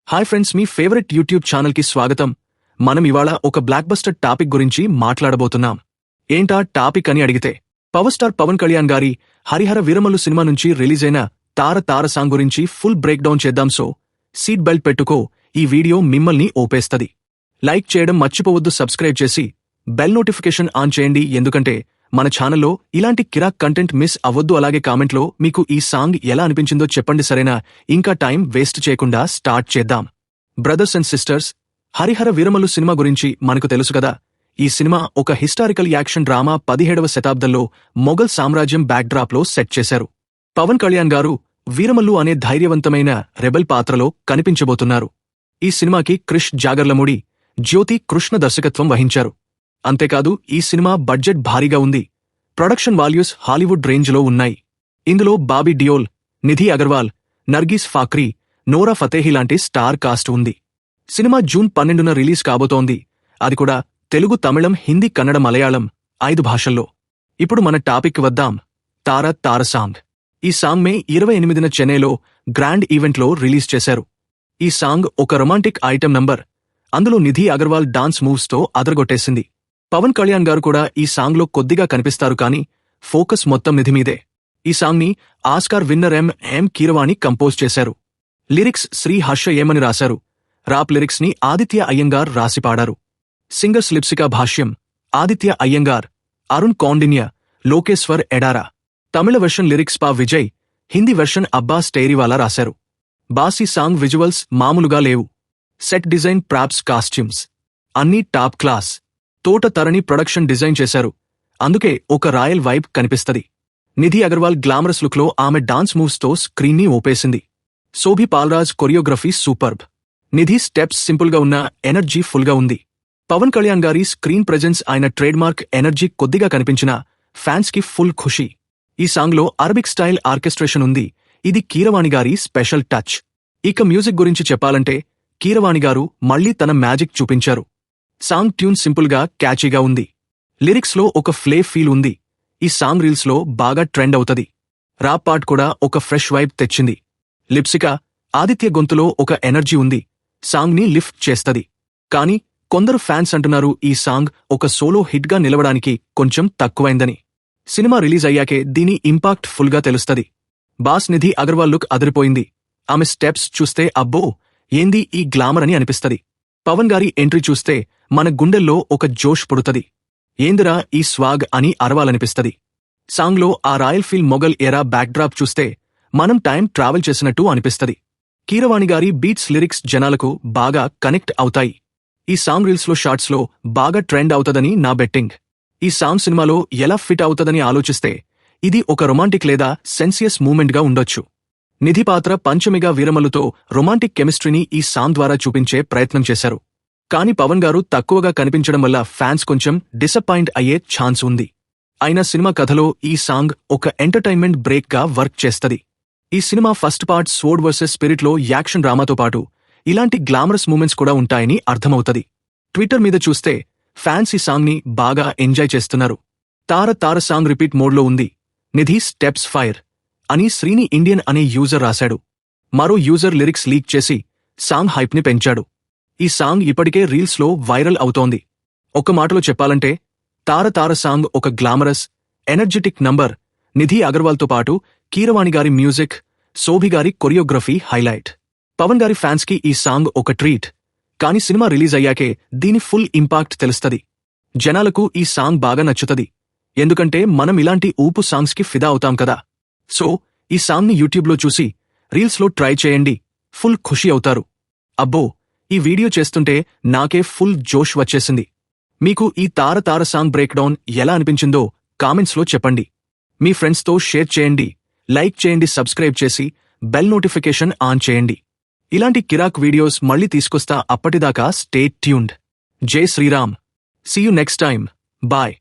Hi friends, మీ favourite YouTube ఛానల్కి స్వాగతం. మనం ఇవాళ ఒక బ్లాక్ బస్టర్ టాపిక్ గురించి మాట్లాడబోతున్నాం. ఏంటా టాపిక్ అని అడిగితే, పవర్ స్టార్ పవన్ కళ్యాణ్ గారి హరిహర వీరమల్లు సినిమా నుంచి రిలీజ్ అయిన తార సాంగ్ గురించి ఫుల్ బ్రేక్ డౌన్ చేద్దాం. సో సీట్ బెల్ట్ పెట్టుకో, ఈ వీడియో మిమ్మల్ని ఓపేస్తది. లైక్ చేయడం మర్చిపోవద్దు, సబ్స్క్రైబ్ చేసి బెల్ నోటిఫికేషన్ ఆన్ చేయండి, ఎందుకంటే మన ఛానల్లో ఇలాంటి కిరాక్ కంటెంట్ మిస్ అవ్వద్దు. అలాగే కామెంట్లో మీకు ఈ సాంగ్ ఎలా అనిపించిందో చెప్పండి, సరేనా? ఇంకా టైం వేస్ట్ చేయకుండా స్టార్ట్ చేద్దాం. Brothers and sisters, Harihara Veeramallu cinema గురించి మనకు తెలుసు కదా. ఈ సినిమా ఒక హిస్టారికల్ యాక్షన్ డ్రామా 17వ శతాబ్దంలో మొఘల్ సామ్రాజ్యం బ్యాక్డ్రాప్లో సెట్ చేశారు. పవన్ కళ్యాణ్ గారు వీరమల్లు అనే ధైర్యవంతమైన రెబెల్ పాత్రలో కనిపించబోతున్నారు. ఈ సినిమాకి క్రిష్ జాగర్లమూడి, జ్యోతి కృష్ణ దర్శకత్వం వహించారు. అంతేకాదు ఈ సినిమా బడ్జెట్ భారీగా ఉంది. ప్రొడక్షన్ వాల్యూస్ హాలీవుడ్ రేంజ్లో ఉన్నాయి. ఇందులో బాబీ డియోల్, నిధి అగర్వాల్, నర్గీస్ ఫాక్రీ, నోరా ఫతేహి లాంటి స్టార్ కాస్ట్ ఉంది. సినిమా జూన్ 12న రిలీజ్ కాబోతోంది. అది కూడా తెలుగు, తమిళం, హిందీ, కన్నడ, మలయాళం 5 భాషల్లో. ఇప్పుడు మన టాపిక్ వద్దాం. తార సాంగ్. ఈ సాంగ్ మే 28న చెన్నైలో గ్రాండ్ ఈవెంట్లో రిలీజ్ చేశారు. ఈ సాంగ్ ఒక రొమాంటిక్ ఐటెం నంబర్. అందులో నిధి అగర్వాల్ డాన్స్ మూవ్స్తో అదరగొట్టేసింది. పవన్ కళ్యాణ్ గారు కూడా ఈ సాంగ్లో కొద్దిగా కనిపిస్తారు, కానీ ఫోకస్ మొత్తం నిధి మీదే. ఈ సాంగ్ని ఆస్కార్ విన్నర్ ఎం కీరవాణి కంపోజ్ చేశారు. లిరిక్స్ శ్రీ హర్ష ఏమని రాశారు. రాప్ లిరిక్స్ ని ఆదిత్య అయ్యంగార్ రాసి పాడారు. సింగర్స్ లిప్సికా భాష్యం ఆదిత్య అయ్యంగార్, అరుణ్ కౌండిన్య, లోకేశ్వర్ ఎడారా. తమిళ వెర్షన్ లిరిక్స్ పా విజయ్, హిందీ వెర్షన్ అబ్బాస్ టైరీవాలా రాశారు. బాసీ సాంగ్ విజువల్స్ మామూలుగా లేవు. సెట్ డిజైన్, ప్రాప్స్, కాస్ట్యూమ్స్ అన్నీ టాప్ క్లాస్. తోట తరణి ప్రొడక్షన్ డిజైన్ చేశారు, అందుకే ఒక రాయల్ వైబ్ కనిపిస్తది. నిధి అగర్వాల్ గ్లామరస్ లుక్లో ఆమె డాన్స్ మూవ్స్తో స్క్రీన్ని ఓపేసింది. Shobhi Paulraj choreography superb. Nidhi steps సింపుల్గా ఉన్న ఎనర్జీ ఫుల్గా ఉంది. పవన్ కళ్యాణ్ గారి స్క్రీన్ ప్రెజెన్స్, ఆయన ట్రేడ్మార్క్ ఎనర్జీ కొద్దిగా కనిపించినా ఫ్యాన్స్ కి ఫుల్ ఖుషి. ఈ సాంగ్లో అరబిక్ స్టైల్ ఆర్కెస్ట్రేషన్ ఉంది. ఇది కీరవాణి గారి స్పెషల్ టచ్. ఇక మ్యూజిక్ గురించి చెప్పాలంటే కీరవాణి గారు మళ్లీ తన మ్యాజిక్ చూపించారు. సాంగ్ ట్యూన్ సింపుల్గా క్యాచీగా ఉంది. లిరిక్స్లో ఒక ఫ్లే ఫీల్ ఉంది. ఈ సాంగ్ రీల్స్లో బాగా ట్రెండ్ అవుతది. రాప్ పార్ట్ కూడా ఒక ఫ్రెష్ వైబ్ తెచ్చింది. లిప్సికా ఆదిత్య గొంతులో ఒక ఎనర్జీ ఉంది, సాంగ్ని లిఫ్ట్ చేస్తది. కానీ కొందరు ఫ్యాన్స్ అంటున్నారు ఈ సాంగ్ ఒక సోలో హిట్గా నిలవడానికి కొంచెం తక్కువైందని. సినిమా రిలీజ్ అయ్యాకే దీని ఇంపాక్ట్ ఫుల్గా తెలుస్తది. బాస్ నిధి అగర్వాల్ లుక్ అదిరిపోయింది. ఆమె స్టెప్స్ చూస్తే అబ్బో ఏంది ఈ గ్లామర్ అని అనిపిస్తది. పవన్ గారి ఎంట్రీ చూస్తే మన గుండెల్లో ఒక జోష్ పుడుతది. ఏందిరా ఈ స్వాగ్ అని అరవాలనిపిస్తది. సాంగ్లో ఆ రాయల్ ఫీల్, మొఘల్ ఎరా బ్యాక్డ్రాప్ చూస్తే మనం టైం ట్రావెల్ చేసినట్టు అనిపిస్తది. కీరవాణి గారి బీట్స్, లిరిక్స్ జనాలకు బాగా కనెక్ట్ అవుతాయి. ఈ సాంగ్ రీల్స్లో, షార్ట్స్లో బాగా ట్రెండ్ అవుతదని నా బెట్టింగ్. ఈ సాంగ్ సినిమాలో ఎలా ఫిట్ అవుతదని ఆలోచిస్తే ఇది ఒక రొమాంటిక్ లేదా సెన్సియస్ మూమెంట్గా ఉండొచ్చు. నిధి పాత్ర పంచమిగా వీరమల్లుతో రొమాంటిక్ కెమిస్ట్రీని ఈ సాంగ్ ద్వారా చూపించే ప్రయత్నం చేశారు. కానీ పవన్ గారు తక్కువగా కనిపించడం వల్ల ఫ్యాన్స్ కొంచెం డిసప్పాయింట్ అయ్యే ఛాన్స్ ఉంది. అయినా సినిమా కథలో ఈ సాంగ్ ఒక ఎంటర్టైన్మెంట్ బ్రేక్గా వర్క్ చేస్తది. ఈ సినిమా ఫస్ట్ పార్ట్ స్వోర్డ్ వర్సెస్ స్పిరిట్లో యాక్షన్ డ్రామాతో పాటు ఇలాంటి గ్లామరస్ మూమెంట్స్ కూడా ఉంటాయని అర్థమవుతది. ట్విట్టర్ మీద చూస్తే ఫ్యాన్స్ ఈ సాంగ్ని బాగా ఎంజాయ్ చేస్తున్నారు. తార సాంగ్ రిపీట్ మోడ్లో ఉంది. నిధి స్టెప్స్ ఫైర్ అని శ్రీని ఇండియన్ అనే యూజర్ రాశాడు. మరో యూజర్ లిరిక్స్ లీక్ చేసి సాంగ్ హైప్ని పెంచాడు. ఈ సాంగ్ ఇప్పటికే రీల్స్లో వైరల్ అవుతోంది. ఒక్క మాటలో చెప్పాలంటే తార సాంగ్ ఒక గ్లామరస్, ఎనర్జెటిక్ నంబర్. నిధి అగర్వాల్తో పాటు కీరవాణి గారి మ్యూజిక్, శోభి గారి కొరియోగ్రఫీ హైలైట్. పవన్ గారి ఫ్యాన్స్కి ఈ సాంగ్ ఒక ట్రీట్. కానీ సినిమా రిలీజ్ అయ్యాకే దీని ఫుల్ ఇంపాక్ట్ తెలుస్తది. జనాలకు ఈ సాంగ్ బాగా నచ్చుతది, ఎందుకంటే మనం ఇలాంటి ఊపు సాంగ్స్కి ఫిదా అవుతాం కదా. సో ఈ సాంగ్ని యూట్యూబ్లో చూసి రీల్స్లో ట్రై చేయండి, ఫుల్ ఖుషి అవుతారు. అబ్బో ఈ వీడియో చేస్తుంటే నాకే ఫుల్ జోష్ వచ్చేసింది. మీకు ఈ తార సాంగ్ బ్రేక్ డౌన్ ఎలా అనిపించిందో కామెంట్స్లో చెప్పండి. మీ ఫ్రెండ్స్తో షేర్ చేయండి, లైక్ చేయండి, సబ్స్క్రైబ్ చేసి బెల్ నోటిఫికేషన్ ఆన్ చేయండి. ఇలాంటి కిరాక్ వీడియోస్ మళ్ళీ తీసుకొస్తా. అప్పటిదాకా స్టే ట్యూన్డ్. జై Shri Ram. See you next time. Bye.